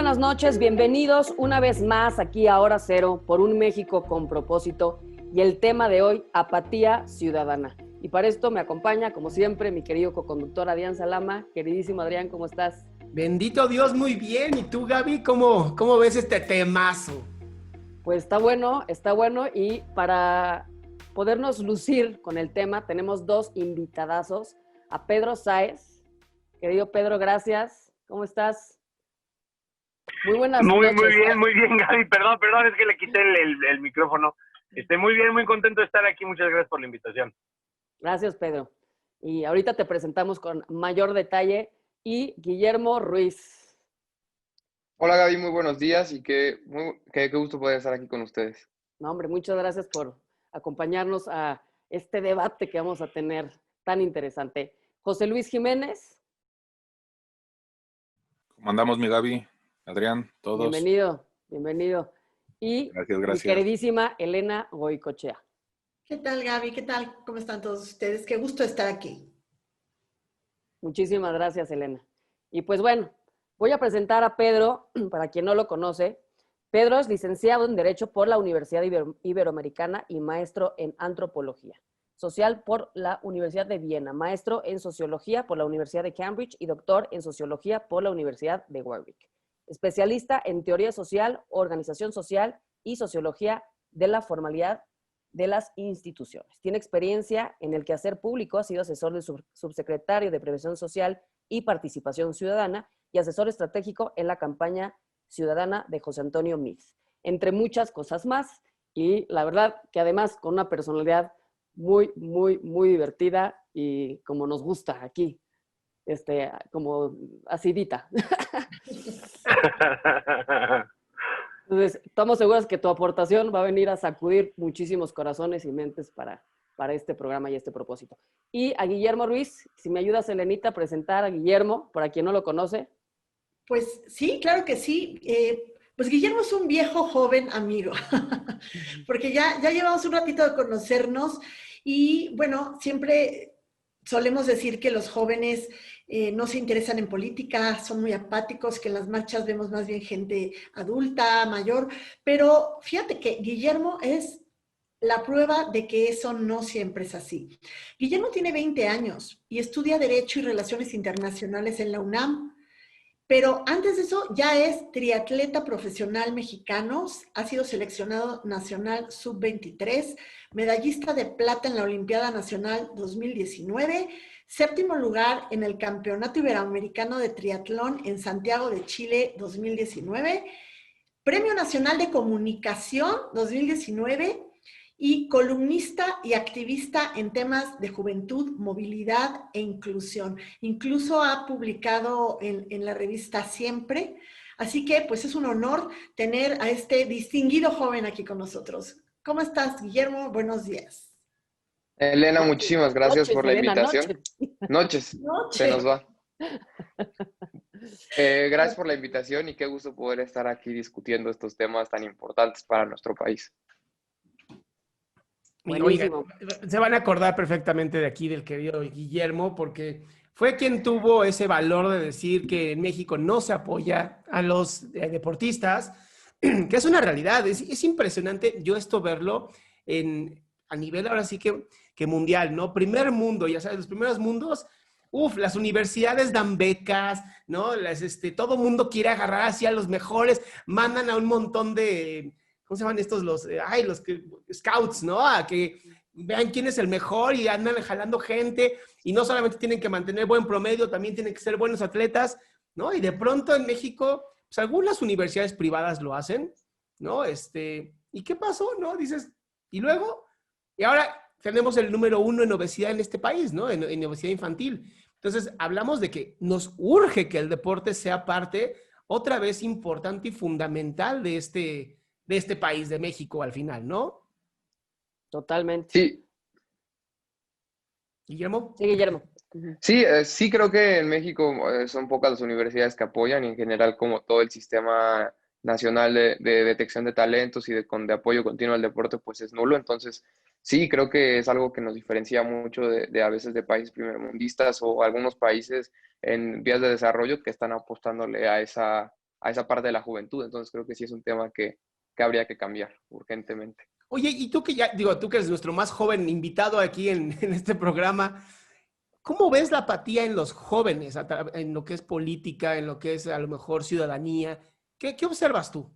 buenas noches, bienvenidos una vez más aquí a Hora Cero por un México con propósito y el tema de hoy, apatía ciudadana. Y para esto me acompaña, como siempre, mi querido coconductor Adrián Salama. Queridísimo Adrián, ¿cómo estás? Bendito Dios, muy bien. ¿Y tú, Gaby, cómo ves este temazo? Pues está bueno y para podernos lucir con el tema tenemos dos invitadazos, a Pedro Sáez. Querido Pedro, gracias. ¿Cómo estás? Muy buenas noches. Muy bien, Gaby. Perdón, es que le quité el micrófono. Muy bien, muy contento de estar aquí. Muchas gracias por la invitación. Gracias, Pedro. Y ahorita te presentamos con mayor detalle y Guillermo Ruiz. Hola Gaby, muy buenos días y qué gusto poder estar aquí con ustedes. No, hombre, muchas gracias por acompañarnos a este debate que vamos a tener tan interesante. José Luis Jiménez. ¿Cómo andamos, mi Gaby? Adrián, todos. Bienvenido. Y gracias. mi queridísima Elena Goicochea. ¿Qué tal, Gaby? ¿Qué tal? ¿Cómo están todos ustedes? Qué gusto estar aquí. Muchísimas gracias, Elena. Y pues bueno, voy a presentar a Pedro, para quien no lo conoce. Pedro es licenciado en Derecho por la Universidad Iberoamericana y maestro en Antropología Social por la Universidad de Viena, maestro en Sociología por la Universidad de Cambridge y doctor en Sociología por la Universidad de Warwick. Especialista en Teoría Social, Organización Social y Sociología de la Formalidad de las instituciones. Tiene experiencia en el quehacer público, ha sido asesor del subsecretario de Prevención Social y Participación Ciudadana y asesor estratégico en la campaña ciudadana de José Antonio Meade, entre muchas cosas más. Y la verdad que además con una personalidad muy divertida y como nos gusta aquí, como acidita. Entonces, estamos seguros que tu aportación va a venir a sacudir muchísimos corazones y mentes para este programa y este propósito. Y a Guillermo Ruiz, si me ayudas, Elenita, a presentar a Guillermo, para quien no lo conoce. Pues sí, claro que sí. Pues Guillermo es un viejo joven amigo, porque ya llevamos un ratito de conocernos y bueno, siempre solemos decir que los jóvenes no se interesan en política, son muy apáticos, que en las marchas vemos más bien gente adulta, mayor, pero fíjate que Guillermo es la prueba de que eso no siempre es así. Guillermo tiene 20 años y estudia Derecho y Relaciones Internacionales en la UNAM. Pero antes de eso ya es triatleta profesional mexicano, ha sido seleccionado nacional sub-23, medallista de plata en la Olimpiada Nacional 2019, séptimo lugar en el Campeonato Iberoamericano de Triatlón en Santiago de Chile 2019, Premio Nacional de Comunicación 2019 y columnista y activista en temas de juventud, movilidad e inclusión. Incluso ha publicado en la revista Siempre. Así que, pues, es un honor tener a este distinguido joven aquí con nosotros. ¿Cómo estás, Guillermo? Buenos días. Elena, muchísimas gracias por la invitación. Noches, se nos va. Gracias por la invitación y qué gusto poder estar aquí discutiendo estos temas tan importantes para nuestro país. Oigan, se van a acordar perfectamente de aquí del querido Guillermo, porque fue quien tuvo ese valor de decir que en México no se apoya a los deportistas, que es una realidad, es impresionante yo esto verlo a nivel ahora sí que mundial, ¿no? Primer mundo, ya sabes, los primeros mundos, las universidades dan becas, ¿no? Todo mundo quiere agarrar así a los mejores, mandan a un montón de... ¿Cómo se llaman estos? Los scouts, ¿no? A que vean quién es el mejor y andan jalando gente y no solamente tienen que mantener buen promedio, también tienen que ser buenos atletas, ¿no? Y de pronto en México, pues algunas universidades privadas lo hacen, ¿no? ¿Y qué pasó, no? Dices, y luego, y ahora tenemos el número 1 en obesidad en este país, ¿no? En obesidad infantil. Entonces, hablamos de que nos urge que el deporte sea parte otra vez importante y fundamental de este país, de México, al final, ¿no? Totalmente. Sí. ¿Guillermo? Sí, Guillermo. Sí, creo que en México son pocas las universidades que apoyan y en general como todo el sistema nacional de detección de talentos y de apoyo continuo al deporte pues es nulo. Entonces, sí, creo que es algo que nos diferencia mucho de a veces de países primermundistas o algunos países en vías de desarrollo que están apostándole a esa a esa parte de la juventud. Entonces creo que sí es un tema que habría que cambiar urgentemente. Oye, y tú que ya, digo, tú que eres nuestro más joven invitado aquí en este programa, ¿cómo ves la apatía en los jóvenes, en lo que es política, en lo que es a lo mejor ciudadanía? ¿Qué observas tú?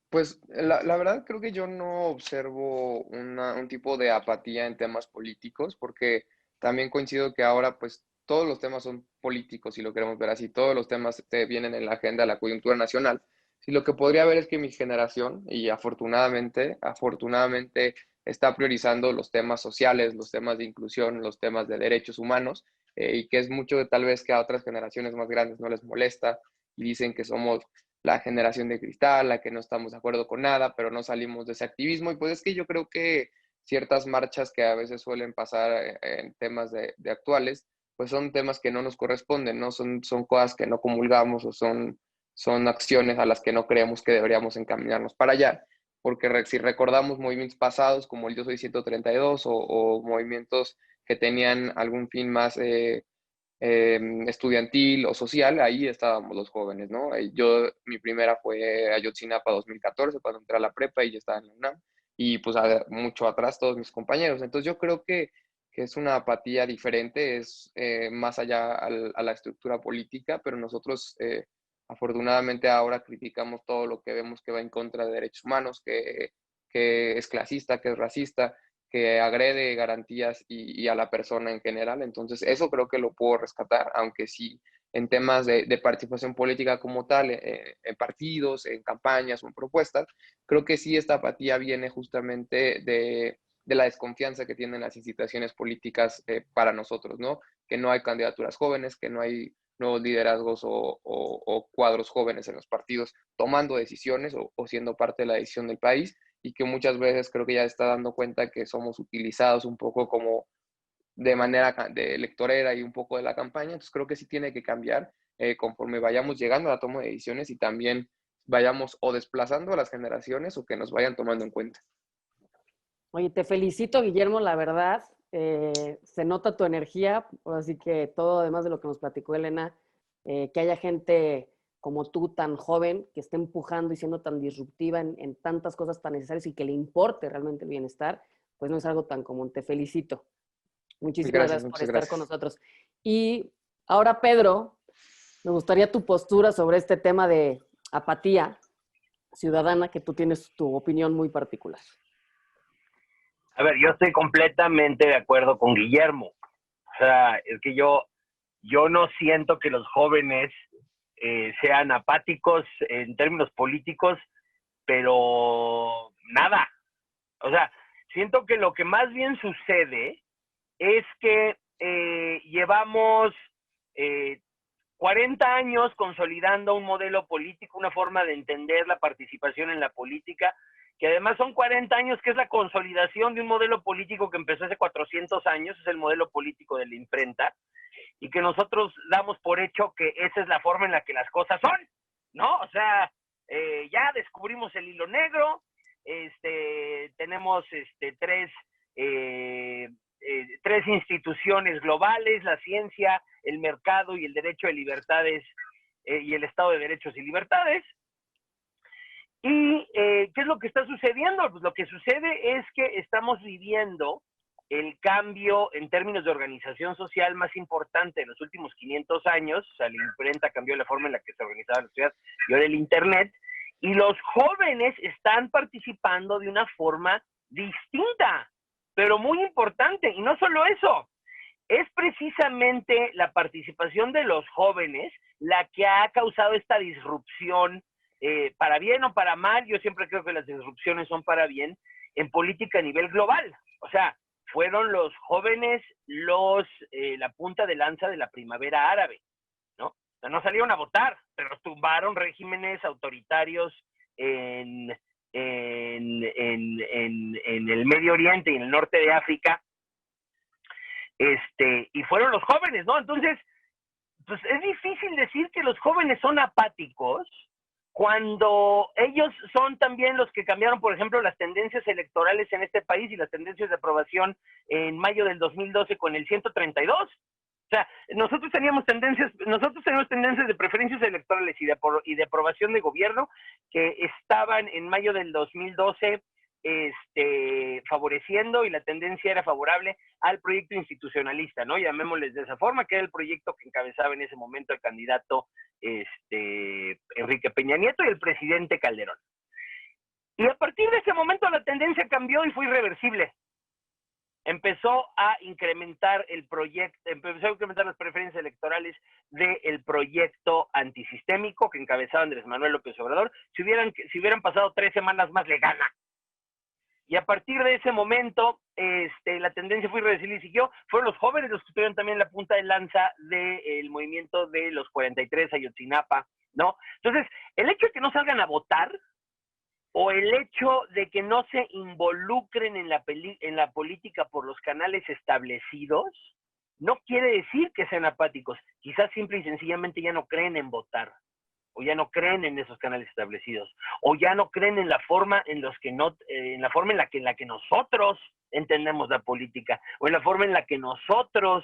Pues la verdad creo que yo no observo un tipo de apatía en temas políticos, porque también coincido que ahora pues todos los temas son políticos, si lo queremos ver así, todos los temas vienen en la agenda de la coyuntura nacional. Si lo que podría ver es que mi generación, y afortunadamente está priorizando los temas sociales, los temas de inclusión, los temas de derechos humanos, y que es mucho de tal vez que a otras generaciones más grandes no les molesta y dicen que somos la generación de cristal, la que no estamos de acuerdo con nada, pero no salimos de ese activismo. Y pues es que yo creo que ciertas marchas que a veces suelen pasar en temas de actuales, pues son temas que no nos corresponden, ¿no? Son cosas que no comulgamos o son acciones a las que no creemos que deberíamos encaminarnos para allá. Porque si recordamos movimientos pasados como el Yo Soy 132 o movimientos que tenían algún fin más estudiantil o social, ahí estábamos los jóvenes, ¿no? Mi primera fue Ayotzinapa 2014, cuando entré a la prepa y ya estaba en la UNAM, y pues mucho atrás todos mis compañeros. Entonces yo creo que es una apatía diferente, es más allá a la estructura política, pero nosotros afortunadamente ahora criticamos todo lo que vemos que va en contra de derechos humanos, que es clasista, que es racista, que agrede garantías y a la persona en general. Entonces, eso creo que lo puedo rescatar, aunque sí en temas de participación política como tal, en partidos, en campañas o en propuestas, creo que sí esta apatía viene justamente de la desconfianza que tienen las instituciones políticas para nosotros, ¿no? Que no hay candidaturas jóvenes, que no hay nuevos liderazgos o cuadros jóvenes en los partidos tomando decisiones o siendo parte de la decisión del país, y que muchas veces creo que ya está dando cuenta que somos utilizados un poco como de manera de electorera y un poco de la campaña. Entonces creo que sí tiene que cambiar conforme vayamos llegando a la toma de decisiones y también vayamos o desplazando a las generaciones o que nos vayan tomando en cuenta. Oye, te felicito, Guillermo, la verdad. Se nota tu energía, así que todo, además de lo que nos platicó Elena, que haya gente como tú tan joven, que esté empujando y siendo tan disruptiva en tantas cosas tan necesarias y que le importe realmente el bienestar, pues no es algo tan común. Te felicito. Muchísimas gracias por Muchas estar con gracias. nosotros. Y ahora, Pedro, me gustaría tu postura sobre este tema de apatía ciudadana, que tú tienes tu opinión muy particular. A ver, yo estoy completamente de acuerdo con Guillermo. O sea, es que yo no siento que los jóvenes sean apáticos en términos políticos, pero nada. O sea, siento que lo que más bien sucede es que llevamos 40 años consolidando un modelo político, una forma de entender la participación en la política, que además son 40 años que es la consolidación de un modelo político que empezó hace 400 años, es el modelo político de la imprenta, y que nosotros damos por hecho que esa es la forma en la que las cosas son, ¿no? O sea, ya descubrimos el hilo negro, tenemos tres instituciones globales, la ciencia, el mercado y el derecho de libertades y el Estado de Derechos y Libertades. ¿Y qué es lo que está sucediendo? Pues lo que sucede es que estamos viviendo el cambio en términos de organización social más importante en los últimos 500 años. O sea, la imprenta cambió la forma en la que se organizaba la sociedad y ahora el Internet. Y los jóvenes están participando de una forma distinta, pero muy importante. Y no solo eso, es precisamente la participación de los jóvenes la que ha causado esta disrupción, para bien o para mal. Yo siempre creo que las disrupciones son para bien, en política a nivel global. O sea, fueron los jóvenes la punta de lanza de la primavera árabe, ¿no? O sea, no salieron a votar, pero tumbaron regímenes autoritarios en el Medio Oriente y en el norte de África, y fueron los jóvenes, ¿no? Entonces, pues es difícil decir que los jóvenes son apáticos cuando ellos son también los que cambiaron, por ejemplo, las tendencias electorales en este país y las tendencias de aprobación en mayo del 2012 con el 132. O sea, nosotros tenemos tendencias de preferencias electorales y de aprobación de gobierno que estaban en mayo del 2012 favoreciendo, y la tendencia era favorable al proyecto institucionalista, ¿no? Llamémosles de esa forma, que era el proyecto que encabezaba en ese momento el candidato Enrique Peña Nieto y el presidente Calderón. Y a partir de ese momento la tendencia cambió y fue irreversible. Empezó a incrementar las preferencias electorales del proyecto antisistémico que encabezaba Andrés Manuel López Obrador. Si hubieran pasado 3 semanas más, le gana. Y a partir de ese momento, la tendencia fue irreversible y siguió. Fueron los jóvenes los que tuvieron también la punta de lanza del movimiento de los 43, Ayotzinapa, ¿no? Entonces, el hecho de que no salgan a votar, o el hecho de que no se involucren en la política por los canales establecidos, no quiere decir que sean apáticos. Quizás simple y sencillamente ya no creen en votar, o ya no creen en esos canales establecidos, o ya no creen en la forma en la que nosotros entendemos la política, o en la forma en la que nosotros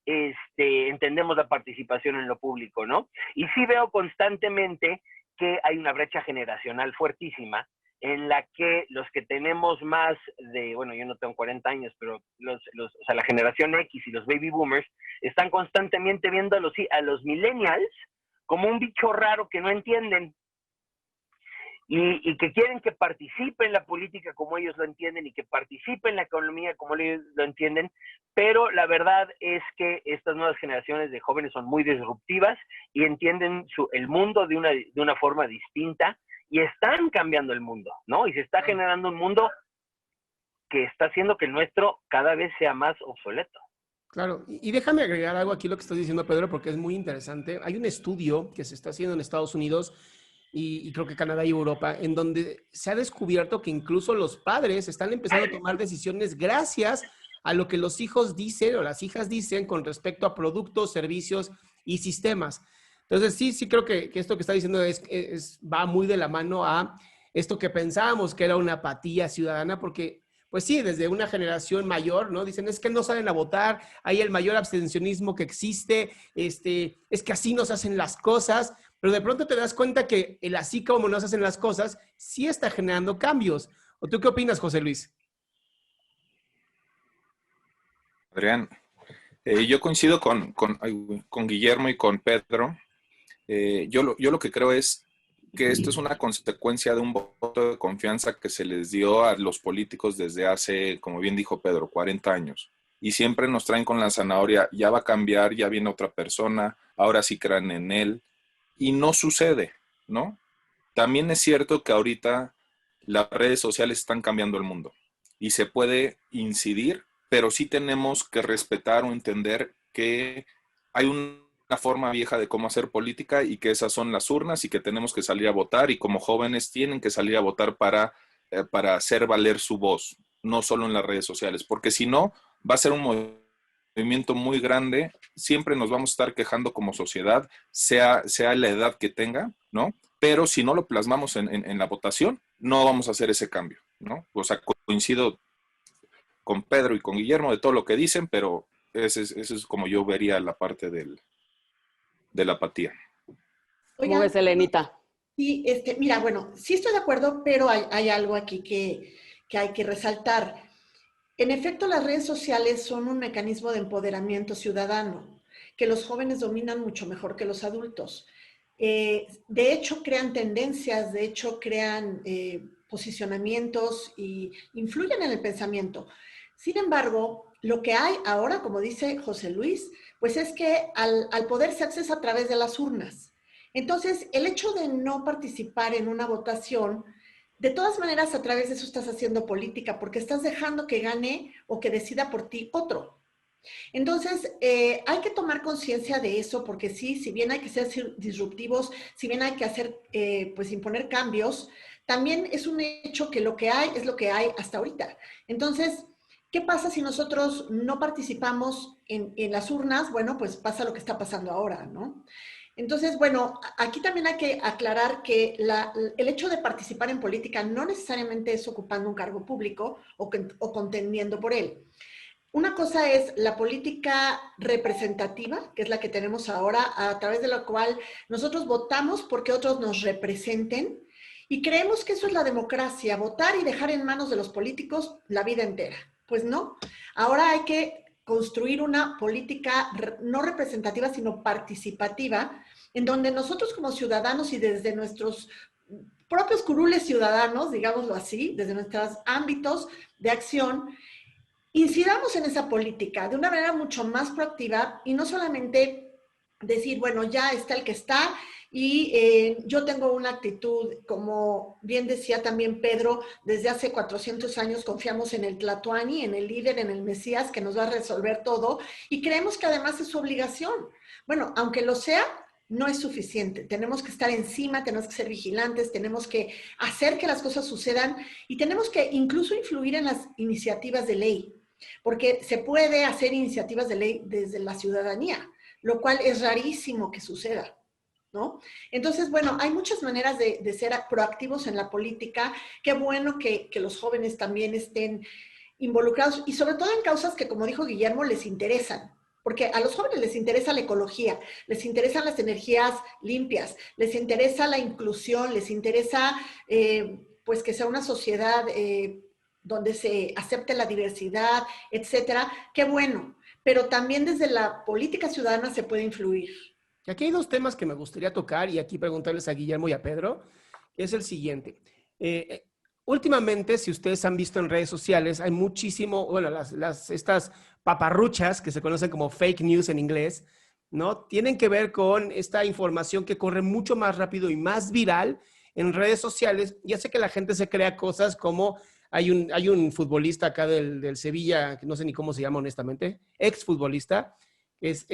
entendemos la participación en lo público, ¿no? Y sí veo constantemente que hay una brecha generacional fuertísima en la que los que tenemos más de, bueno, yo no tengo 40 años, pero o sea, la generación X y los baby boomers están constantemente viendo a los millennials como un bicho raro que no entienden y que quieren que participe en la política como ellos lo entienden y que participe en la economía como ellos lo entienden, pero la verdad es que estas nuevas generaciones de jóvenes son muy disruptivas y entienden el mundo de una forma distinta y están cambiando el mundo, ¿no? Y se está generando un mundo que está haciendo que el nuestro cada vez sea más obsoleto. Claro, y déjame agregar algo aquí lo que estás diciendo, Pedro, porque es muy interesante. Hay un estudio que se está haciendo en Estados Unidos y creo que Canadá y Europa, en donde se ha descubierto que incluso los padres están empezando a tomar decisiones gracias a lo que los hijos dicen o las hijas dicen con respecto a productos, servicios y sistemas. Entonces, sí creo que esto que está diciendo va muy de la mano a esto que pensábamos que era una apatía ciudadana, porque pues sí, desde una generación mayor, ¿no? Dicen, es que no salen a votar, hay el mayor abstencionismo que existe, es que así nos hacen las cosas, pero de pronto te das cuenta que el así como nos hacen las cosas sí está generando cambios. ¿O tú qué opinas, José Luis? Adrián, yo coincido con Guillermo y con Pedro. Yo lo que creo es que esto es una consecuencia de un voto de confianza que se les dio a los políticos desde hace, como bien dijo Pedro, 40 años. Y siempre nos traen con la zanahoria, ya va a cambiar, ya viene otra persona, ahora sí crean en él. Y no sucede, ¿no? También es cierto que ahorita las redes sociales están cambiando el mundo y se puede incidir, pero sí tenemos que respetar o entender que hay una forma vieja de cómo hacer política y que esas son las urnas y que tenemos que salir a votar y como jóvenes tienen que salir a votar para hacer valer su voz, no solo en las redes sociales, porque si no va a ser un movimiento muy grande, siempre nos vamos a estar quejando como sociedad, sea la edad que tenga, ¿no? Pero si no lo plasmamos en la votación, no vamos a hacer ese cambio, ¿no? O sea, coincido con Pedro y con Guillermo de todo lo que dicen, pero ese es como yo vería la parte de la apatía. ¿Cómo ves, Elenita? Sí, mira, bueno, sí estoy de acuerdo, pero hay algo aquí que hay que resaltar. En efecto, las redes sociales son un mecanismo de empoderamiento ciudadano, que los jóvenes dominan mucho mejor que los adultos. De hecho, crean tendencias, de hecho, crean posicionamientos y influyen en el pensamiento. Sin embargo, lo que hay ahora, como dice José Luis, pues es que al poder se accesa a través de las urnas. Entonces, el hecho de no participar en una votación, de todas maneras, a través de eso estás haciendo política, porque estás dejando que gane o que decida por ti otro. Entonces, hay que tomar conciencia de eso, porque sí, si bien hay que ser disruptivos, si bien hay que hacer, pues imponer cambios, también es un hecho que lo que hay es lo que hay hasta ahorita. Entonces, ¿qué pasa si nosotros no participamos en las urnas? Bueno, pues pasa lo que está pasando ahora, ¿no? Entonces, bueno, aquí también hay que aclarar que el hecho de participar en política no necesariamente es ocupando un cargo público o contendiendo por él. Una cosa es la política representativa, que es la que tenemos ahora, a través de la cual nosotros votamos porque otros nos representen y creemos que eso es la democracia, votar y dejar en manos de los políticos la vida entera. Pues no, ahora hay que construir una política no representativa, sino participativa, en donde nosotros como ciudadanos y desde nuestros propios curules ciudadanos, digámoslo así, desde nuestros ámbitos de acción, incidamos en esa política de una manera mucho más proactiva y no solamente decir, bueno, ya está el que está y yo tengo una actitud, como bien decía también Pedro, desde hace 400 años confiamos en el Tlatoani, en el líder, en el Mesías que nos va a resolver todo y creemos que además es su obligación. Bueno, aunque lo sea, no es suficiente. Tenemos que estar encima, tenemos que ser vigilantes, tenemos que hacer que las cosas sucedan y tenemos que incluso influir en las iniciativas de ley, porque se puede hacer iniciativas de ley desde la ciudadanía, lo cual es rarísimo que suceda, ¿no? Entonces, bueno, hay muchas maneras de ser proactivos en la política. Qué bueno que los jóvenes también estén involucrados y sobre todo en causas que, como dijo Guillermo, les interesan. Porque a los jóvenes les interesa la ecología, les interesan las energías limpias, les interesa la inclusión, les interesa pues que sea una sociedad donde se acepte la diversidad, etcétera. Qué bueno. Pero también desde la política ciudadana se puede influir. Y aquí hay dos temas que me gustaría tocar y aquí preguntarles a Guillermo y a Pedro, que es el siguiente. Últimamente, si ustedes han visto en redes sociales, hay muchísimo, bueno, estas paparruchas que se conocen como fake news en inglés, ¿no? Tienen que ver con esta información que corre mucho más rápido y más viral en redes sociales y hace que la gente se crea cosas como hay un futbolista acá del Sevilla, que no sé ni cómo se llama honestamente, exfutbolista, es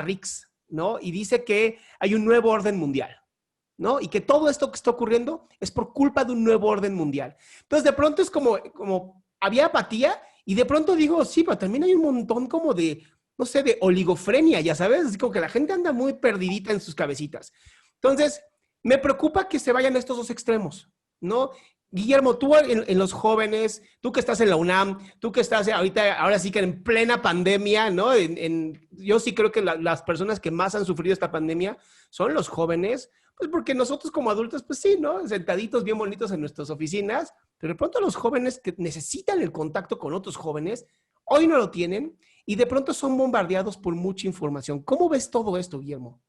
@Rix, ¿no? Y dice que hay un nuevo orden mundial, ¿no? Y que todo esto que está ocurriendo es por culpa de un nuevo orden mundial. Entonces, de pronto es como había apatía y de pronto digo, sí, pero también hay un montón como de, no sé, de oligofrenia, ya sabes, es como que la gente anda muy perdidita en sus cabecitas. Entonces, me preocupa que se vayan a estos dos extremos, ¿no? Guillermo, tú en los jóvenes, tú que estás en la UNAM, tú que estás ahorita, ahora sí que en plena pandemia, ¿no? Yo sí creo que las personas que más han sufrido esta pandemia son los jóvenes, pues porque nosotros como adultos, pues sí, ¿no? Sentaditos bien bonitos en nuestras oficinas, pero de pronto los jóvenes que necesitan el contacto con otros jóvenes, hoy no lo tienen y de pronto son bombardeados por mucha información. ¿Cómo ves todo esto, Guillermo?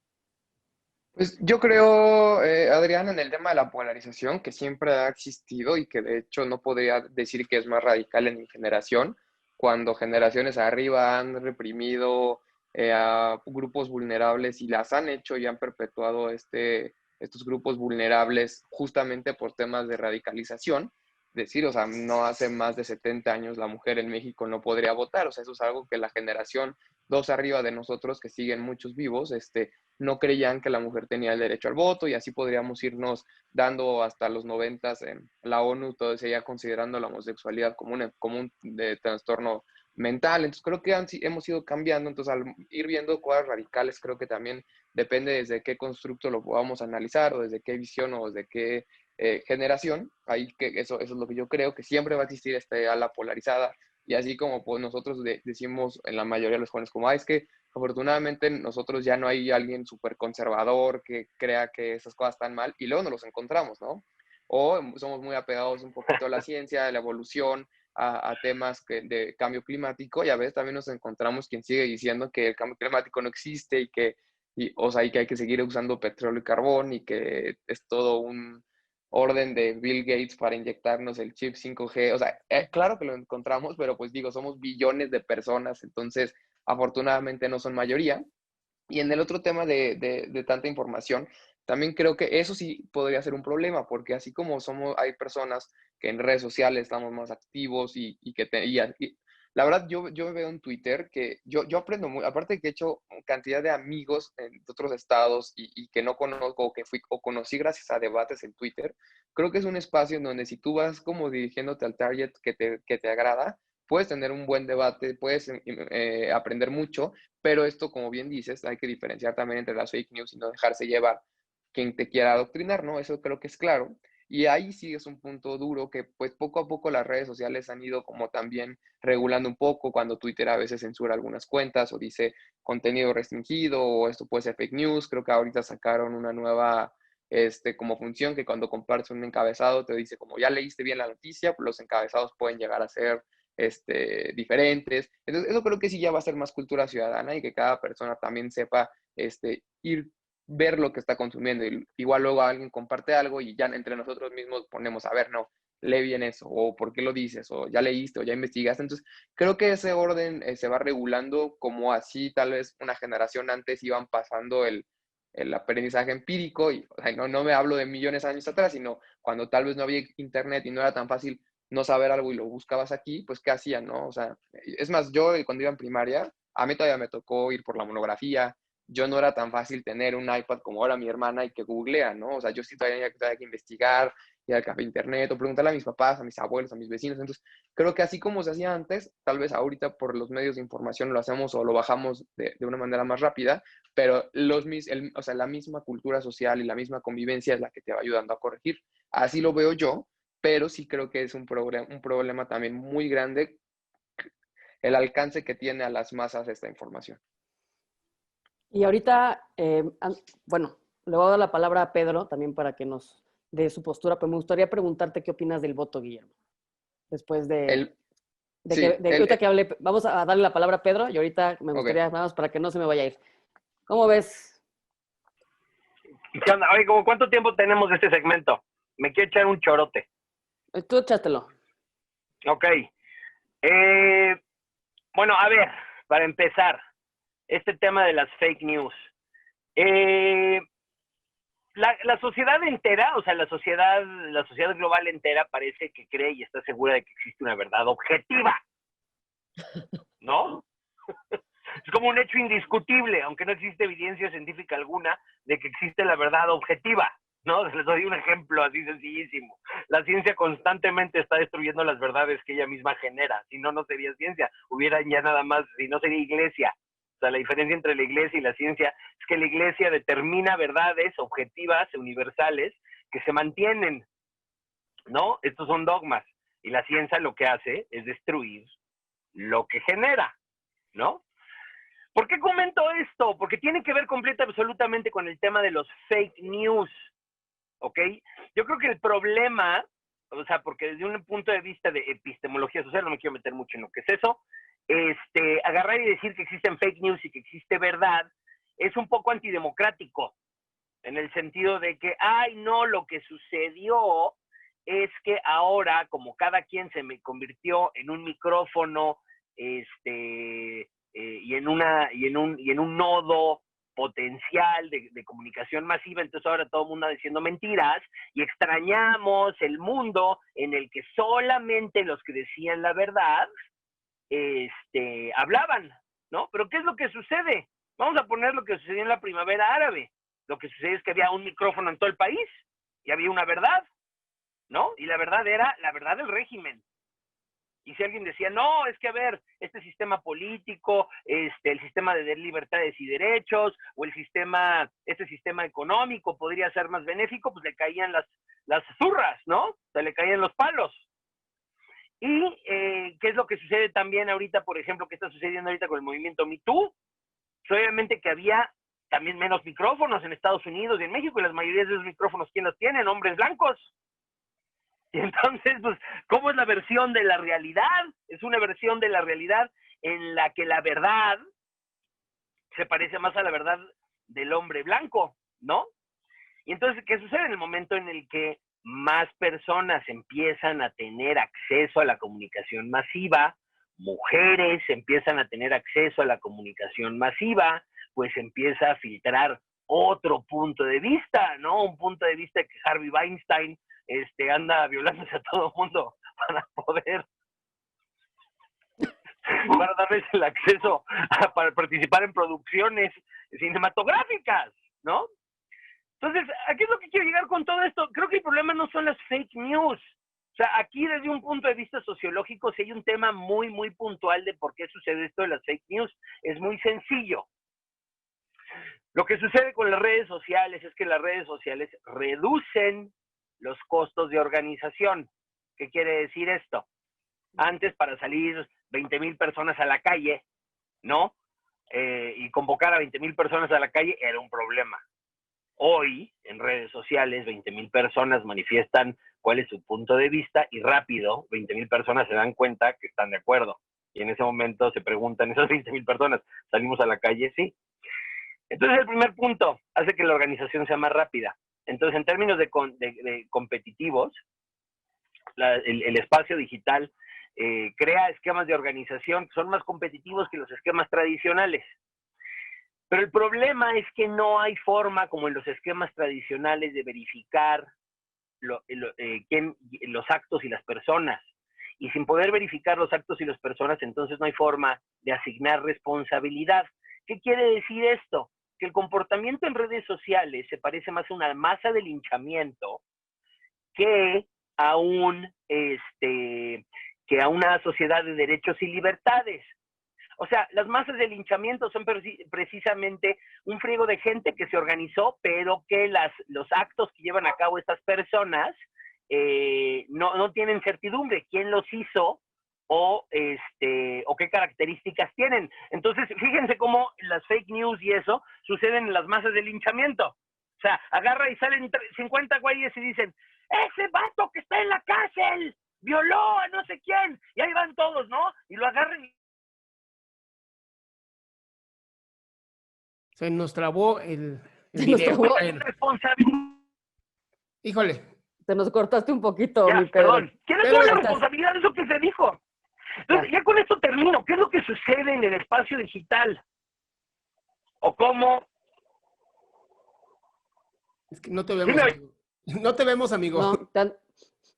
Pues yo creo, Adrián, en el tema de la polarización, que siempre ha existido y que de hecho no podría decir que es más radical en mi generación, cuando generaciones arriba han reprimido a grupos vulnerables y las han hecho y han perpetuado estos grupos vulnerables justamente por temas de radicalización. Decir, o sea, no hace más de 70 años la mujer en México no podría votar, o sea, eso es algo que la generación dos arriba de nosotros, que siguen muchos vivos, no creían que la mujer tenía el derecho al voto y así podríamos irnos dando hasta los 90 en la ONU, todo seguía considerando la homosexualidad como un trastorno mental. Entonces creo que hemos ido cambiando, entonces al ir viendo cosas radicales creo que también depende desde qué constructo lo podamos analizar o desde qué visión o desde qué generación. Ahí que eso es lo que yo creo, que siempre va a existir esta ala polarizada y así como pues, nosotros decimos en la mayoría de los jóvenes como, es que afortunadamente nosotros ya no hay alguien súper conservador que crea que esas cosas están mal y luego nos los encontramos, ¿no? O somos muy apegados un poquito a la ciencia, a la evolución, a temas de cambio climático y a veces también nos encontramos quien sigue diciendo que el cambio climático no existe o sea, y que hay que seguir usando petróleo y carbón y que es todo un orden de Bill Gates para inyectarnos el chip 5G. O sea, claro que lo encontramos, pero pues digo, somos billones de personas, entonces afortunadamente no son mayoría. Y en el otro tema de tanta información, también creo que eso sí podría ser un problema, porque así como hay personas que en redes sociales estamos más activos la verdad yo veo en Twitter que yo aprendo muy, aparte de que he hecho cantidad de amigos de otros estados y que no conozco o conocí gracias a debates en Twitter, creo que es un espacio en donde si tú vas como dirigiéndote al target que te agrada, puedes tener un buen debate, puedes aprender mucho, pero esto, como bien dices, hay que diferenciar también entre las fake news y no dejarse llevar quien te quiera adoctrinar, ¿no? Eso creo que es claro. Y ahí sí es un punto duro que pues poco a poco las redes sociales han ido como también regulando un poco, cuando Twitter a veces censura algunas cuentas o dice contenido restringido o esto puede ser fake news. Creo que ahorita sacaron una nueva como función que cuando compartes un encabezado te dice como ya leíste bien la noticia, pues los encabezados pueden llegar a ser diferentes. Entonces, eso creo que sí ya va a ser más cultura ciudadana y que cada persona también sepa ir ver lo que está consumiendo. Y igual luego alguien comparte algo y ya entre nosotros mismos ponemos, a ver, no, lee bien eso, o por qué lo dices, o ya leíste, o ya investigaste. Entonces, creo que ese orden se va regulando como así tal vez una generación antes iban pasando el aprendizaje empírico, y o sea, no me hablo de millones de años atrás, sino cuando tal vez no había internet y no era tan fácil no saber algo y lo buscabas aquí, pues ¿qué hacían, no? O sea, es más, yo cuando iba en primaria, a mí todavía me tocó ir por la monografía. Yo no era tan fácil tener un iPad como ahora mi hermana y que googlea, ¿no? O sea, yo sí todavía tenía que investigar, ir al café internet o preguntarle a mis papás, a mis abuelos, a mis vecinos. Entonces, creo que así como se hacía antes, tal vez ahorita por los medios de información lo hacemos o lo bajamos de una manera más rápida, pero o sea, la misma cultura social y la misma convivencia es la que te va ayudando a corregir. Así lo veo yo, pero sí creo que es un problema también muy grande el alcance que tiene a las masas esta información. Y ahorita, bueno, le voy a dar la palabra a Pedro también para que nos dé su postura, pero me gustaría preguntarte qué opinas del voto, Guillermo. Después de Sí, ahorita que hable, vamos a darle la palabra a Pedro y ahorita me ok. gustaría, nada más para que no se me vaya a ir. ¿Cómo ves? ¿Qué onda? Oye, ¿cómo cuánto tiempo tenemos de este segmento? Me quiero echar un chorote. Tú échatelo. Ok. Bueno, a ver, para empezar, este tema de las fake news. La sociedad entera, o sea, la sociedad global entera parece que cree y está segura de que existe una verdad objetiva, ¿no? Es como un hecho indiscutible, aunque no existe evidencia científica alguna de que existe la verdad objetiva, ¿no? Les doy un ejemplo así sencillísimo. La ciencia constantemente está destruyendo las verdades que ella misma genera. Si no, no sería ciencia. Hubiera ya nada más, si no sería iglesia. O sea, la diferencia entre la iglesia y la ciencia es que la iglesia determina verdades objetivas, universales, que se mantienen, ¿no? Estos son dogmas. Y la ciencia lo que hace es destruir lo que genera, ¿no? ¿Por qué comento esto? Porque tiene que ver absolutamente con el tema de los fake news, ¿ok? Yo creo que el problema, o sea, porque desde un punto de vista de epistemología social, no me quiero meter mucho en lo que es eso, agarrar y decir que existen fake news y que existe verdad, es un poco antidemocrático, en el sentido de que, ay, no, lo que sucedió es que ahora, como cada quien se me convirtió en un micrófono, y en un nodo potencial de comunicación masiva, entonces ahora todo el mundo anda diciendo mentiras y extrañamos el mundo en el que solamente los que decían la verdad hablaban, ¿no? Pero ¿qué es lo que sucede? Vamos a poner lo que sucedió en la primavera árabe. Lo que sucede es que había un micrófono en todo el país y había una verdad, ¿no? Y la verdad era la verdad del régimen. Y si alguien decía, no, es que a ver, este sistema político, el sistema de libertades y derechos, o este sistema económico podría ser más benéfico, pues le caían las zurras, ¿no? O sea, le caían los palos. Y ¿qué es lo que sucede también ahorita, por ejemplo, qué está sucediendo ahorita con el movimiento Me Too? Pues obviamente que había también menos micrófonos en Estados Unidos y en México, y las mayorías de esos micrófonos, ¿quién los tienen? Hombres blancos. Y entonces, pues, ¿cómo es la versión de la realidad? Es una versión de la realidad en la que la verdad se parece más a la verdad del hombre blanco, ¿no? Y entonces, ¿qué sucede en el momento en el que más personas empiezan a tener acceso a la comunicación masiva? Mujeres empiezan a tener acceso a la comunicación masiva, pues empieza a filtrar otro punto de vista, ¿no? Un punto de vista que Harvey Weinstein anda violándose a todo el mundo para darles el acceso para participar en producciones cinematográficas, ¿no? Entonces, ¿a qué es lo que quiero llegar con todo esto? Creo que el problema no son las fake news. O sea, aquí desde un punto de vista sociológico, sí hay un tema muy, muy puntual de por qué sucede esto de las fake news. Es muy sencillo. Lo que sucede con las redes sociales es que las redes sociales reducen los costos de organización. ¿Qué quiere decir esto? Antes, para salir 20,000 personas a la calle, ¿no? Y convocar a 20,000 personas a la calle era un problema. Hoy, en redes sociales, 20,000 personas manifiestan cuál es su punto de vista y rápido 20,000 personas se dan cuenta que están de acuerdo. Y en ese momento se preguntan, ¿esas 20,000 personas salimos a la calle? Sí. Entonces, el primer punto hace que la organización sea más rápida. Entonces, en términos de competitivos, el espacio digital crea esquemas de organización que son más competitivos que los esquemas tradicionales. Pero el problema es que no hay forma, como en los esquemas tradicionales, de verificar los actos y las personas. Y sin poder verificar los actos y las personas, entonces no hay forma de asignar responsabilidad. ¿Qué quiere decir esto? Que el comportamiento en redes sociales se parece más a una masa de linchamiento que a una sociedad de derechos y libertades. O sea, las masas de linchamiento son precisamente un friego de gente que se organizó, pero que los actos que llevan a cabo estas personas no tienen certidumbre. ¿Quién los hizo o qué características tienen? Entonces, fíjense cómo las fake news y eso suceden en las masas de linchamiento. O sea, agarra y salen 50 güeyes y dicen, ese vato que está en la cárcel violó a no sé quién. Y ahí van todos, ¿no? Y lo agarran y... Se nos trabó el video. Híjole. Te nos cortaste un poquito, ya, mi Pedro. Perdón. ¿Quién es la responsabilidad de eso que se dijo? Entonces, ya con esto termino. ¿Qué es lo que sucede en el espacio digital? ¿O cómo? Es que no te vemos, amigo. No te vemos, amigo. No,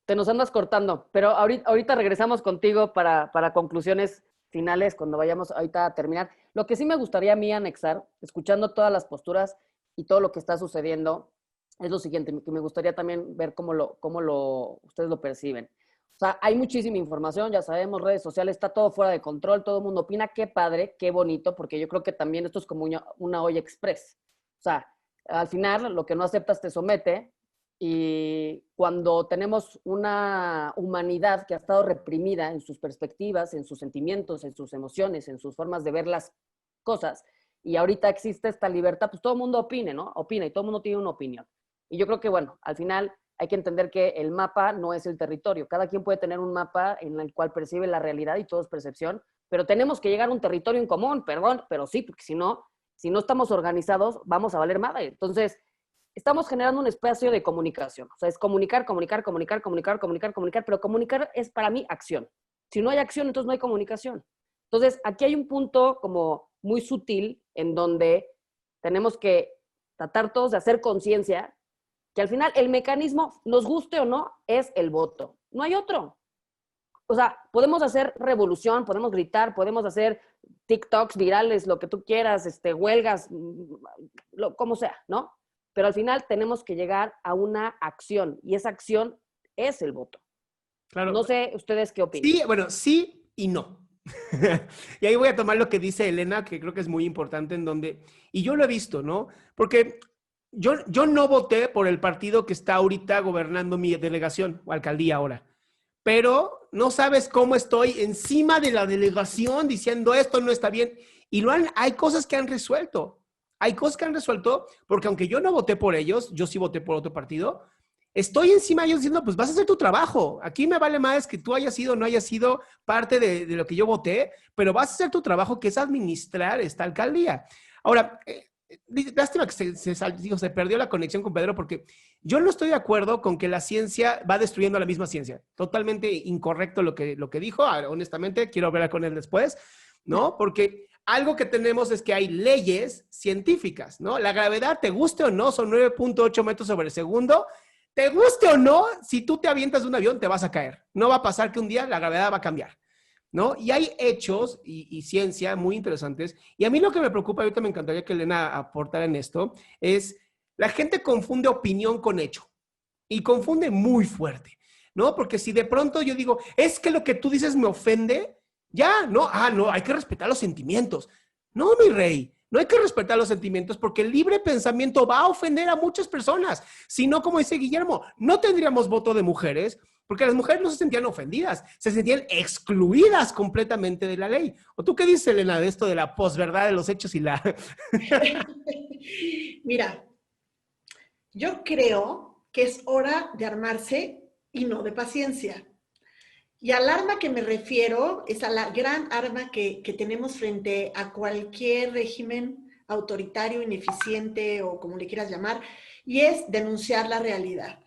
te nos andas cortando. Pero ahorita regresamos contigo para conclusiones finales cuando vayamos ahorita a terminar. Lo que sí me gustaría a mí anexar, escuchando todas las posturas y todo lo que está sucediendo, es lo siguiente, que me gustaría también ver cómo ustedes lo perciben. O sea, hay muchísima información, ya sabemos, redes sociales, está todo fuera de control, todo el mundo opina, qué padre, qué bonito, porque yo creo que también esto es como una olla express. O sea, al final lo que no aceptas te somete, y cuando tenemos una humanidad que ha estado reprimida en sus perspectivas, en sus sentimientos, en sus emociones, en sus formas de ver las cosas, y ahorita existe esta libertad, pues todo el mundo opine, ¿no? Opina y todo el mundo tiene una opinión. Y yo creo que, bueno, al final hay que entender que el mapa no es el territorio. Cada quien puede tener un mapa en el cual percibe la realidad y todo es percepción, pero tenemos que llegar a un territorio en común, perdón, pero sí, porque si no estamos organizados, vamos a valer madre. Entonces, estamos generando un espacio de comunicación. O sea, es comunicar, pero comunicar es para mí acción. Si no hay acción, entonces no hay comunicación. Entonces, aquí hay un punto como muy sutil en donde tenemos que tratar todos de hacer conciencia que al final el mecanismo, nos guste o no, es el voto. No hay otro. O sea, podemos hacer revolución, podemos gritar, podemos hacer TikToks virales, lo que tú quieras, huelgas, como sea, ¿no? Pero al final tenemos que llegar a una acción y esa acción es el voto. Claro. No sé ustedes qué opinan. Sí, bueno, sí y no. Y ahí voy a tomar lo que dice Elena, que creo que es muy importante, y yo lo he visto, ¿no? Porque yo no voté por el partido que está ahorita gobernando mi delegación o alcaldía ahora, pero no sabes cómo estoy encima de la delegación diciendo esto no está bien. Y hay cosas que han resuelto. Hay cosas que han resuelto porque aunque yo no voté por ellos, yo sí voté por otro partido, estoy encima de ellos diciendo, pues vas a hacer tu trabajo. Aquí me vale más que tú hayas sido o no hayas sido parte de lo que yo voté, pero vas a hacer tu trabajo, que es administrar esta alcaldía. Ahora, lástima que se perdió la conexión con Pedro, porque yo no estoy de acuerdo con que la ciencia va destruyendo a la misma ciencia. Totalmente incorrecto lo que dijo. Honestamente, quiero hablar con él después, ¿no? Porque algo que tenemos es que hay leyes científicas, ¿no? La gravedad, te guste o no, son 9.8 metros sobre segundo. Te guste o no, si tú te avientas de un avión, te vas a caer. No va a pasar que un día la gravedad va a cambiar, ¿no? Y hay hechos y ciencia muy interesantes. Y a mí lo que me preocupa, ahorita me encantaría que Elena aportara en esto, es la gente confunde opinión con hecho. Y confunde muy fuerte, ¿no? Porque si de pronto yo digo, es que lo que tú dices me ofende, ya, no, no, hay que respetar los sentimientos. No, mi rey, No hay que respetar los sentimientos porque el libre pensamiento va a ofender a muchas personas. Si no, como dice Guillermo, no tendríamos voto de mujeres porque las mujeres no se sentían ofendidas, se sentían excluidas completamente de la ley. ¿O tú qué dices, Elena, de esto de la posverdad de los hechos y la... Mira, yo creo que es hora de armarse y no de paciencia. Y al arma que me refiero es a la gran arma que tenemos frente a cualquier régimen autoritario, ineficiente o como le quieras llamar, y es denunciar la realidad.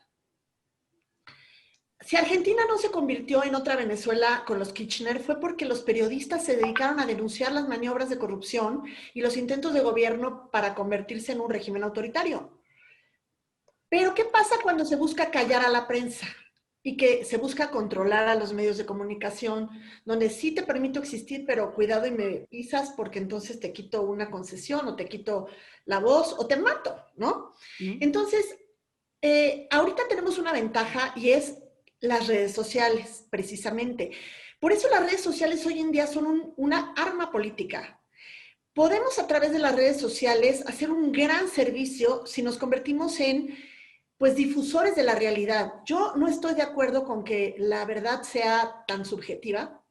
Si Argentina no se convirtió en otra Venezuela con los Kirchner fue porque los periodistas se dedicaron a denunciar las maniobras de corrupción y los intentos de gobierno para convertirse en un régimen autoritario. Pero ¿qué pasa cuando se busca callar a la prensa? Y que se busca controlar a los medios de comunicación, donde sí te permito existir, pero cuidado y me pisas porque entonces te quito una concesión o te quito la voz o te mato, ¿no? Entonces, ahorita tenemos una ventaja y es las redes sociales, precisamente. Por eso las redes sociales hoy en día son una arma política. Podemos a través de las redes sociales hacer un gran servicio si nos convertimos en pues difusores de la realidad. Yo no estoy de acuerdo con que la verdad sea tan subjetiva.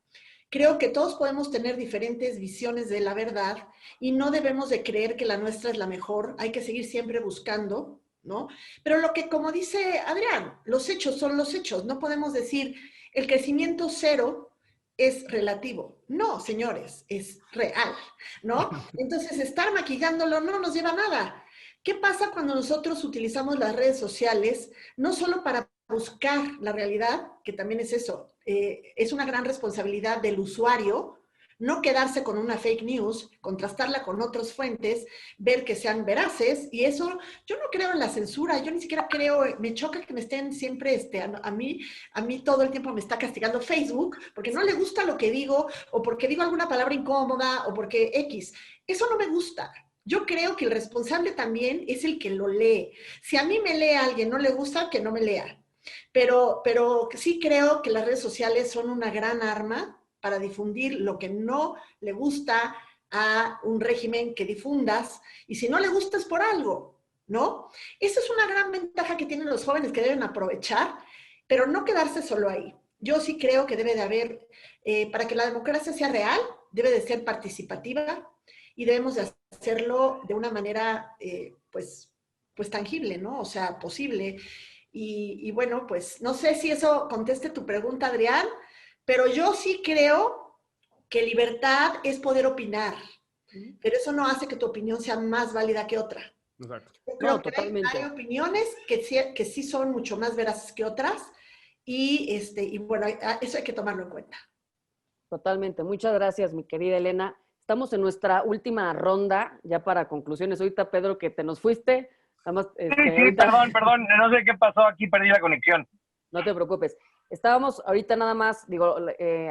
Creo que todos podemos tener diferentes visiones de la verdad y no debemos de creer que la nuestra es la mejor. Hay que seguir siempre buscando, ¿no? Pero lo que, como dice Adrián, los hechos son los hechos. No podemos decir el crecimiento cero es relativo. No, señores, es real, ¿no? Entonces, estar maquillándolo no nos lleva a nada. ¿Qué pasa cuando nosotros utilizamos las redes sociales no solo para buscar la realidad, que también es eso, es una gran responsabilidad del usuario, no quedarse con una fake news, contrastarla con otras fuentes, ver que sean veraces, y eso, yo no creo en la censura, yo ni siquiera creo, me choca que me estén siempre, a mí todo el tiempo me está castigando Facebook, porque no le gusta lo que digo, o porque digo alguna palabra incómoda, o porque X, eso no me gusta. Yo creo que el responsable también es el que lo lee. Si a mí me lee a alguien, no le gusta, que no me lea. Pero sí creo que las redes sociales son una gran arma para difundir lo que no le gusta a un régimen que difundas. Y si no le gusta es por algo, ¿no? Esa es una gran ventaja que tienen los jóvenes que deben aprovechar, pero no quedarse solo ahí. Yo sí creo que debe de haber, para que la democracia sea real, debe de ser participativa, y debemos de hacerlo de una manera, pues tangible, ¿no? O sea, posible. Y bueno, pues no sé si eso conteste tu pregunta, Adrián, pero yo sí creo que libertad es poder opinar, pero eso no hace que tu opinión sea más válida que otra. Exacto. Yo creo No, que totalmente. hay opiniones que sí son mucho más veraces que otras, y bueno, eso hay que tomarlo en cuenta. Totalmente. Muchas gracias, mi querida Elena. Estamos en nuestra última ronda, ya para conclusiones. Ahorita, Pedro, que te nos fuiste. Estamos, Sí, ahorita... perdón, no sé qué pasó aquí, perdí la conexión. No te preocupes. Estábamos ahorita nada más, digo,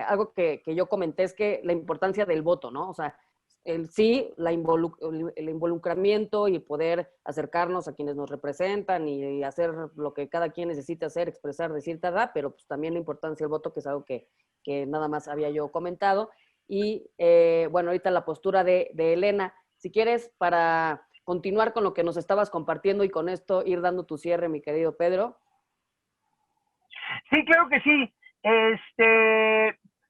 algo que yo comenté es que la importancia del voto, ¿no? O sea, el involucramiento y poder acercarnos a quienes nos representan y hacer lo que cada quien necesita hacer, expresar, decir, tal, pero pues también la importancia del voto, que es algo que nada más había yo comentado. Y bueno, ahorita la postura de Elena. Si quieres, para continuar con lo que nos estabas compartiendo y con esto ir dando tu cierre, mi querido Pedro. Sí, claro que sí.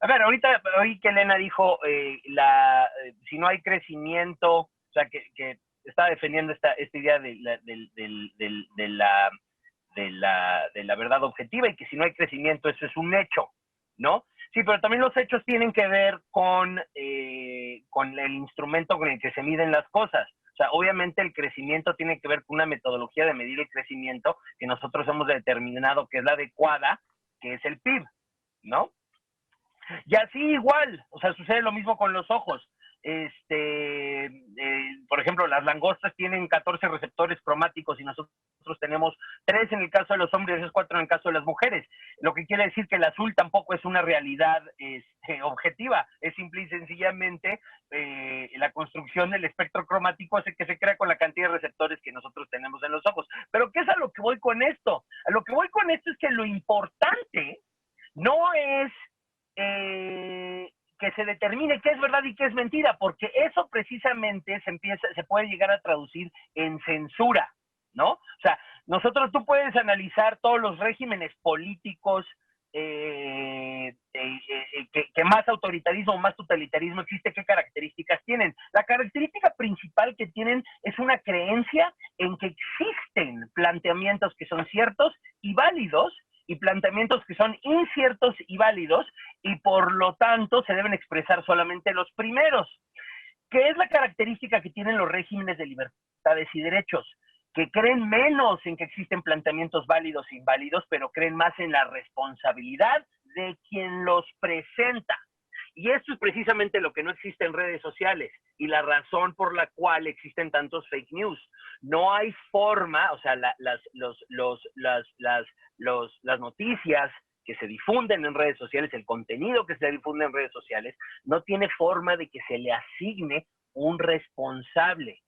A ver, ahorita oí que Elena dijo si no hay crecimiento, o sea, que estaba defendiendo esta idea de la verdad objetiva y que si no hay crecimiento eso es un hecho, ¿no? Sí, pero también los hechos tienen que ver con el instrumento con el que se miden las cosas. O sea, obviamente el crecimiento tiene que ver con una metodología de medir el crecimiento que nosotros hemos determinado que es la adecuada, que es el PIB, ¿no? Y así igual, o sea, sucede lo mismo con los ojos. Por ejemplo, las langostas tienen 14 receptores cromáticos y nosotros tenemos 3 en el caso de los hombres y 4 en el caso de las mujeres, lo que quiere decir que el azul tampoco es una realidad objetiva, es simple y sencillamente la construcción del espectro cromático que se crea con la cantidad de receptores que nosotros tenemos en los ojos. Pero ¿qué es a lo que voy con esto? A lo que voy con esto es que lo importante no es que se determine qué es verdad y qué es mentira, porque eso precisamente se puede llegar a traducir en censura, ¿no? O sea, tú puedes analizar todos los regímenes políticos que más autoritarismo o más totalitarismo existe, qué características tienen. La característica principal que tienen es una creencia en que existen planteamientos que son ciertos y válidos y planteamientos que son inciertos y válidos, y por lo tanto se deben expresar solamente los primeros. ¿Qué es la característica que tienen los regímenes de libertades y derechos? Que creen menos en que existen planteamientos válidos e inválidos, pero creen más en la responsabilidad de quien los presenta. Y esto es precisamente lo que no existe en redes sociales y la razón por la cual existen tantos fake news. No hay forma, o sea, las noticias que se difunden en redes sociales, el contenido que se difunde en redes sociales, no tiene forma de que se le asigne un responsable.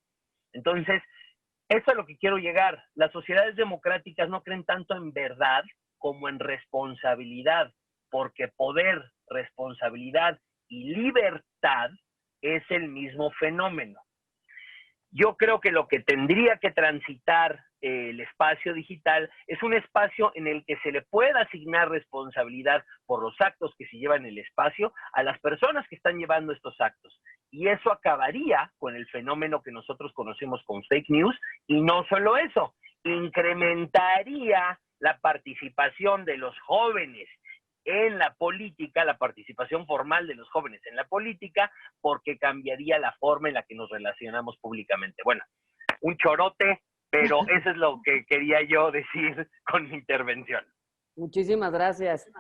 Entonces, eso es a lo que quiero llegar. Las sociedades democráticas no creen tanto en verdad como en responsabilidad, porque poder, responsabilidad y libertad es el mismo fenómeno. Yo creo que lo que tendría que transitar el espacio digital es un espacio en el que se le pueda asignar responsabilidad por los actos que se llevan en el espacio a las personas que están llevando estos actos. Y eso acabaría con el fenómeno que nosotros conocemos como fake news, y no solo eso, incrementaría la participación de los jóvenes en la política, la participación formal de los jóvenes en la política, porque cambiaría la forma en la que nos relacionamos públicamente. Bueno, un chorote, pero eso es lo que quería yo decir con mi intervención. Muchísimas gracias.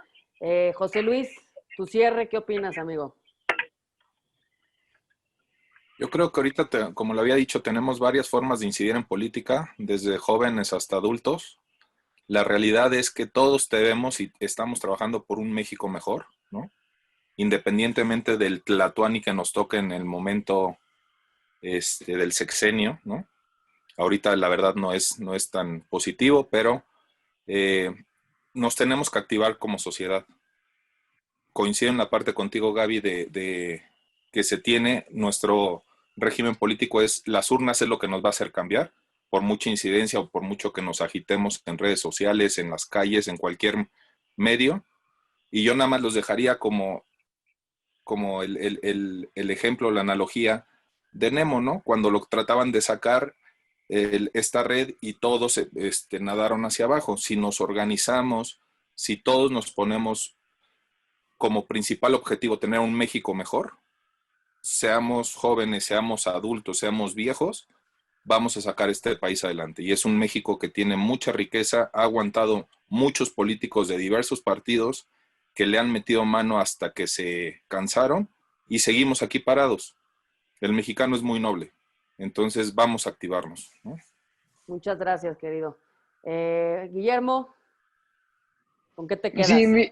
José Luis, tu cierre, ¿qué opinas, amigo? Yo creo que ahorita, como lo había dicho, tenemos varias formas de incidir en política, desde jóvenes hasta adultos. La realidad es que todos debemos y estamos trabajando por un México mejor, ¿no? Independientemente del tlatoani que nos toque en el momento del sexenio, ¿no? Ahorita la verdad no es tan positivo, pero nos tenemos que activar como sociedad. Coincido en la parte contigo, Gaby, de que se tiene nuestro régimen político, las urnas es lo que nos va a hacer cambiar, por mucha incidencia o por mucho que nos agitemos en redes sociales, en las calles, en cualquier medio. Y yo nada más los dejaría como el ejemplo, la analogía de Nemo, ¿no? Cuando lo trataban de sacar esta red y todos nadaron hacia abajo. Si nos organizamos, si todos nos ponemos como principal objetivo tener un México mejor, seamos jóvenes, seamos adultos, seamos viejos, vamos a sacar este país adelante. Y es un México que tiene mucha riqueza, ha aguantado muchos políticos de diversos partidos que le han metido mano hasta que se cansaron y seguimos aquí parados. El mexicano es muy noble, entonces vamos a activarnos, ¿no? Muchas gracias, querido. Guillermo, ¿con qué te quedas? Sí,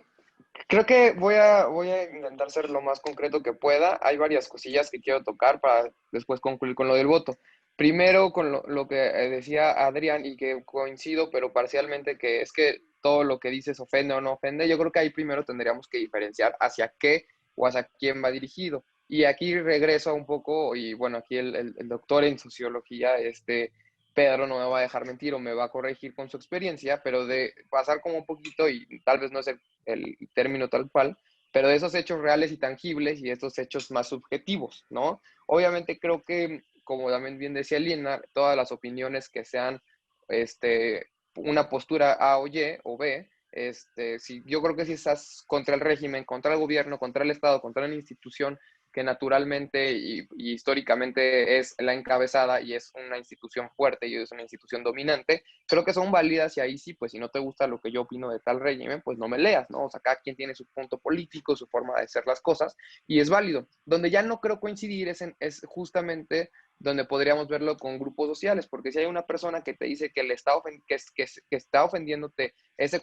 creo que voy a intentar ser lo más concreto que pueda. Hay varias cosillas que quiero tocar para después concluir con lo del voto. Primero, con lo que decía Adrián, y que coincido, pero parcialmente, que es que todo lo que dices ofende o no ofende. Yo creo que ahí primero tendríamos que diferenciar hacia qué o hacia quién va dirigido. Y aquí regreso un poco, y bueno, aquí el doctor en sociología, Pedro, no me va a dejar mentir o me va a corregir con su experiencia, pero de pasar como un poquito, y tal vez no es el término tal cual, pero de esos hechos reales y tangibles y estos hechos más subjetivos, ¿no? Obviamente creo que, como también bien decía Lina, todas las opiniones que sean una postura A o Y o B, yo creo que si estás contra el régimen, contra el gobierno, contra el Estado, contra la institución que naturalmente y históricamente es la encabezada y es una institución fuerte y es una institución dominante, creo que son válidas, y ahí sí, pues si no te gusta lo que yo opino de tal régimen, pues no me leas, ¿no? O sea, cada quien tiene su punto político, su forma de hacer las cosas, y es válido. Donde ya no creo coincidir es justamente donde podríamos verlo con grupos sociales, porque si hay una persona que te dice que está ofendiéndote ese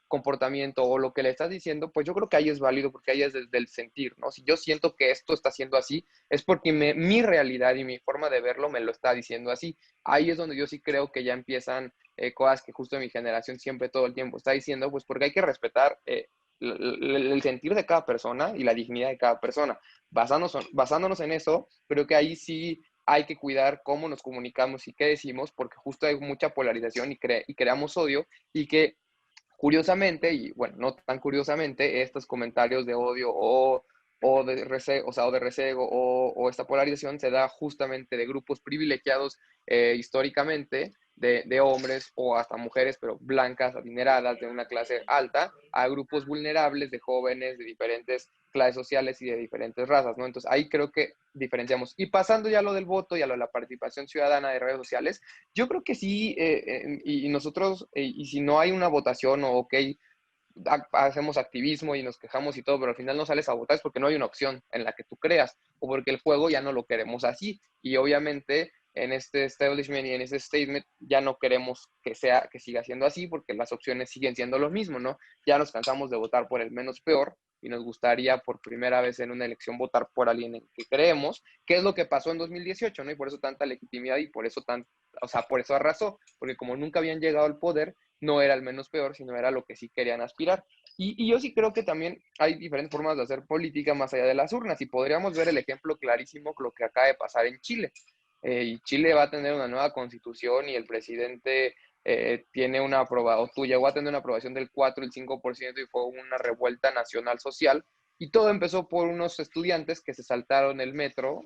comportamiento o lo que le estás diciendo, pues yo creo que ahí es válido, porque ahí es desde el sentir, ¿no? Si yo siento que esto está siendo así, es porque mi realidad y mi forma de verlo me lo está diciendo así. Ahí es donde yo sí creo que ya empiezan cosas que justo mi generación siempre todo el tiempo está diciendo, pues porque hay que respetar el sentir de cada persona y la dignidad de cada persona. Basándonos en eso, creo que ahí sí hay que cuidar cómo nos comunicamos y qué decimos, porque justo hay mucha polarización y creamos odio, y que curiosamente, y bueno, no tan curiosamente, estos comentarios de odio o de recego o esta polarización se da justamente de grupos privilegiados históricamente, de hombres o hasta mujeres, pero blancas, adineradas, de una clase alta, a grupos vulnerables de jóvenes de diferentes clases sociales y de diferentes razas, ¿no? Entonces ahí creo que diferenciamos. Y pasando ya a lo del voto y a lo de la participación ciudadana de redes sociales, yo creo que sí, y nosotros, y si no hay una votación, o ok, hacemos activismo y nos quejamos y todo, pero al final no sales a votar es porque no hay una opción en la que tú creas, o porque el juego ya no lo queremos así. Y obviamente en este establishment y en este statement ya no queremos que siga siendo así, porque las opciones siguen siendo lo mismo, ¿no? Ya nos cansamos de votar por el menos peor y nos gustaría por primera vez en una elección votar por alguien en que creemos, que es lo que pasó en 2018, ¿no? Y por eso tanta legitimidad y por eso por eso arrasó, porque como nunca habían llegado al poder, no era el menos peor, sino era lo que sí querían aspirar. Y yo sí creo que también hay diferentes formas de hacer política más allá de las urnas, y podríamos ver el ejemplo clarísimo lo que acaba de pasar en Chile. Y Chile va a tener una nueva constitución y el presidente tiene llegó a tener una aprobación del 4, el 5%, y fue una revuelta nacional social. Y todo empezó por unos estudiantes que se saltaron el metro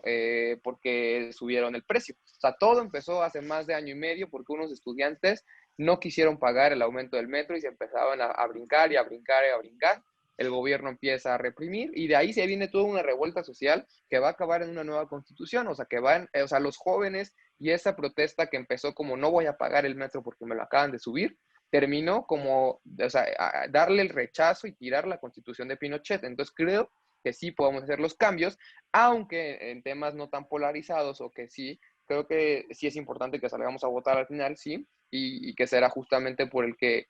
porque subieron el precio. O sea, todo empezó hace más de año y medio porque unos estudiantes no quisieron pagar el aumento del metro y se empezaban a brincar y a brincar y a brincar. El gobierno empieza a reprimir y de ahí se viene toda una revuelta social que va a acabar en una nueva constitución. O sea, los jóvenes y esa protesta que empezó como no voy a pagar el metro porque me lo acaban de subir, terminó como, o sea, a darle el rechazo y tirar la constitución de Pinochet. Entonces creo que sí podemos hacer los cambios, aunque en temas no tan polarizados, o que sí, creo que sí es importante que salgamos a votar al final, sí, y que será justamente por el que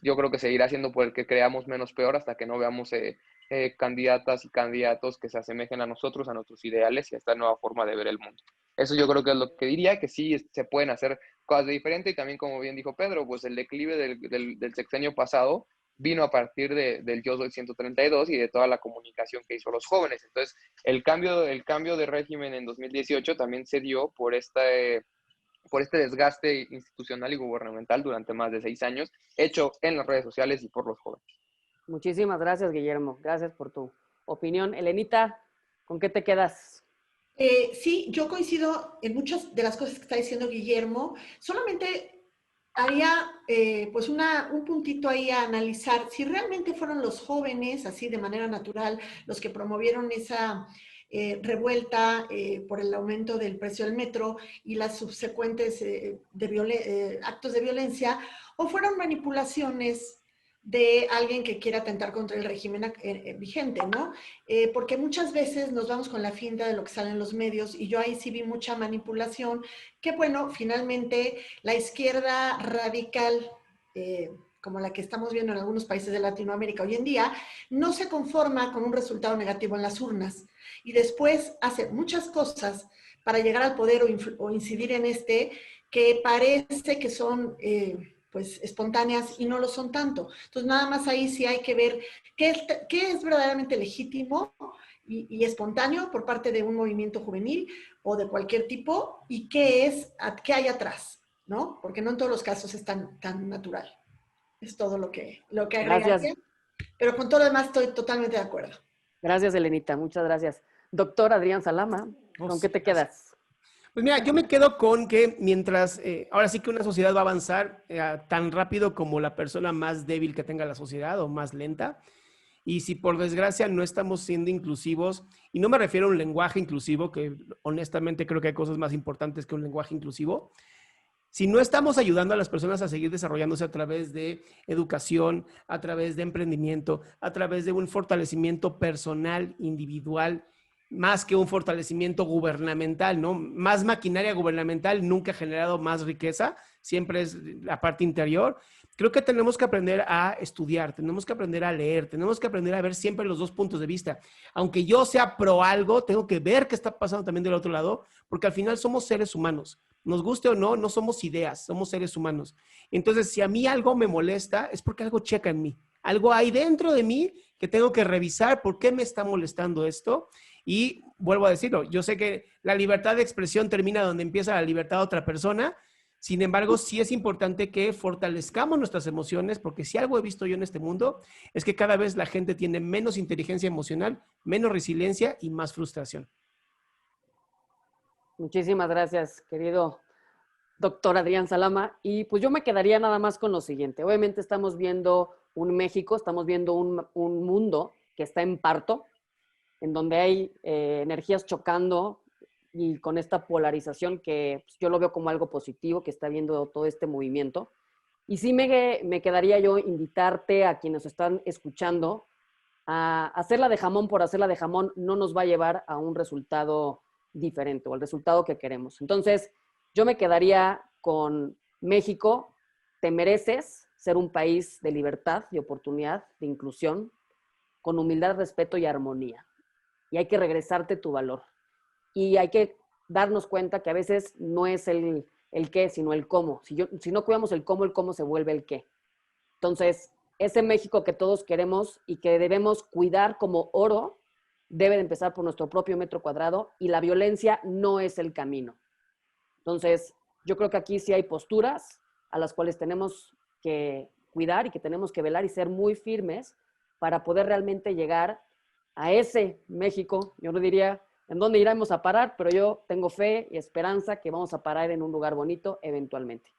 yo creo que seguirá siendo por el que creamos menos peor hasta que no veamos candidatas y candidatos que se asemejen a nosotros, a nuestros ideales y a esta nueva forma de ver el mundo. Eso yo creo que es lo que diría, que sí se pueden hacer cosas de diferente, y también, como bien dijo Pedro, pues el declive del sexenio pasado vino a partir del Yo Soy 132 y de toda la comunicación que hizo los jóvenes. Entonces, el cambio de régimen en 2018 también se dio por este desgaste institucional y gubernamental durante más de 6 años, hecho en las redes sociales y por los jóvenes. Muchísimas gracias, Guillermo. Gracias por tu opinión. Elenita, ¿con qué te quedas? Sí, yo coincido en muchas de las cosas que está diciendo Guillermo. Solamente haría pues un puntito ahí a analizar si realmente fueron los jóvenes, así de manera natural, los que promovieron esa revuelta por el aumento del precio del metro y las subsecuentes actos de violencia, o fueron manipulaciones de alguien que quiera atentar contra el régimen vigente, ¿no? Porque muchas veces nos vamos con la finta de lo que sale en los medios, y yo ahí sí vi mucha manipulación, que bueno, finalmente la izquierda radical, como la que estamos viendo en algunos países de Latinoamérica hoy en día, no se conforma con un resultado negativo en las urnas, y después hace muchas cosas para llegar al poder o incidir en que parece que son pues espontáneas y no lo son tanto. Entonces nada más ahí sí hay que ver qué es verdaderamente legítimo y espontáneo por parte de un movimiento juvenil o de cualquier tipo, y qué hay atrás, ¿no? Porque no en todos los casos es tan natural. Es todo lo que agregaría. Pero con todo lo demás estoy totalmente de acuerdo. Gracias, Elenita. Muchas gracias. Doctor Adrián Salama, ¿con qué te quedas? Pues mira, yo me quedo con que mientras, ahora sí que una sociedad va a avanzar tan rápido como la persona más débil que tenga la sociedad o más lenta. Y si por desgracia no estamos siendo inclusivos, y no me refiero a un lenguaje inclusivo, que honestamente creo que hay cosas más importantes que un lenguaje inclusivo, si no estamos ayudando a las personas a seguir desarrollándose a través de educación, a través de emprendimiento, a través de un fortalecimiento personal, individual, más que un fortalecimiento gubernamental, ¿no? Más maquinaria gubernamental nunca ha generado más riqueza, siempre es la parte interior. Creo que tenemos que aprender a estudiar, tenemos que aprender a leer, tenemos que aprender a ver siempre los dos puntos de vista. Aunque yo sea pro algo, tengo que ver qué está pasando también del otro lado, porque al final somos seres humanos. Nos guste o no, no somos ideas, somos seres humanos. Entonces, si a mí algo me molesta, es porque algo checa en mí. algo hay dentro de mí que tengo que revisar por qué me está molestando esto. Y vuelvo a decirlo, yo sé que la libertad de expresión termina donde empieza la libertad de otra persona. Sin embargo, sí es importante que fortalezcamos nuestras emociones, porque si algo he visto yo en este mundo es que cada vez la gente tiene menos inteligencia emocional, menos resiliencia y más frustración. Muchísimas gracias, querido doctor Adrián Salama. Y pues yo me quedaría nada más con lo siguiente. Obviamente estamos viendo un México, estamos viendo un mundo que está en parto, en donde hay energías chocando y con esta polarización que pues, yo lo veo como algo positivo que está viendo todo este movimiento. Y sí me quedaría yo invitarte a quienes están escuchando a hacerla de jamón por hacerla de jamón no nos va a llevar a un resultado diferente o al resultado que queremos. Entonces, yo me quedaría con México, te mereces ser un país de libertad, de oportunidad, de inclusión, con humildad, respeto y armonía. Y hay que regresarte tu valor. Y hay que darnos cuenta que a veces no es el qué, sino el cómo. Si no cuidamos el cómo se vuelve el qué. Entonces, ese México que todos queremos y que debemos cuidar como oro, debe de empezar por nuestro propio metro cuadrado y la violencia no es el camino. Entonces, yo creo que aquí sí hay posturas a las cuales tenemos que cuidar y que tenemos que velar y ser muy firmes para poder realmente llegar a ese México. Yo no diría en dónde iremos a parar, pero yo tengo fe y esperanza que vamos a parar en un lugar bonito eventualmente.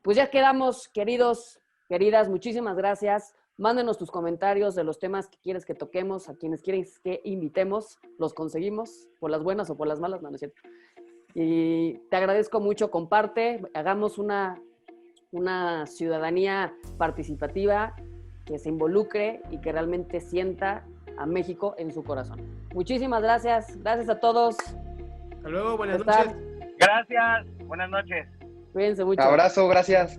Pues ya quedamos, queridos, queridas, muchísimas gracias. Mándenos tus comentarios de los temas que quieres que toquemos, a quienes quieres que invitemos, los conseguimos, por las buenas o por las malas, no es cierto. Y te agradezco mucho, comparte, hagamos una ciudadanía participativa que se involucre y que realmente sienta a México en su corazón. Muchísimas gracias, gracias a todos. Hasta luego, buenas noches. Gracias, buenas noches. Cuídense mucho. Abrazo, gracias.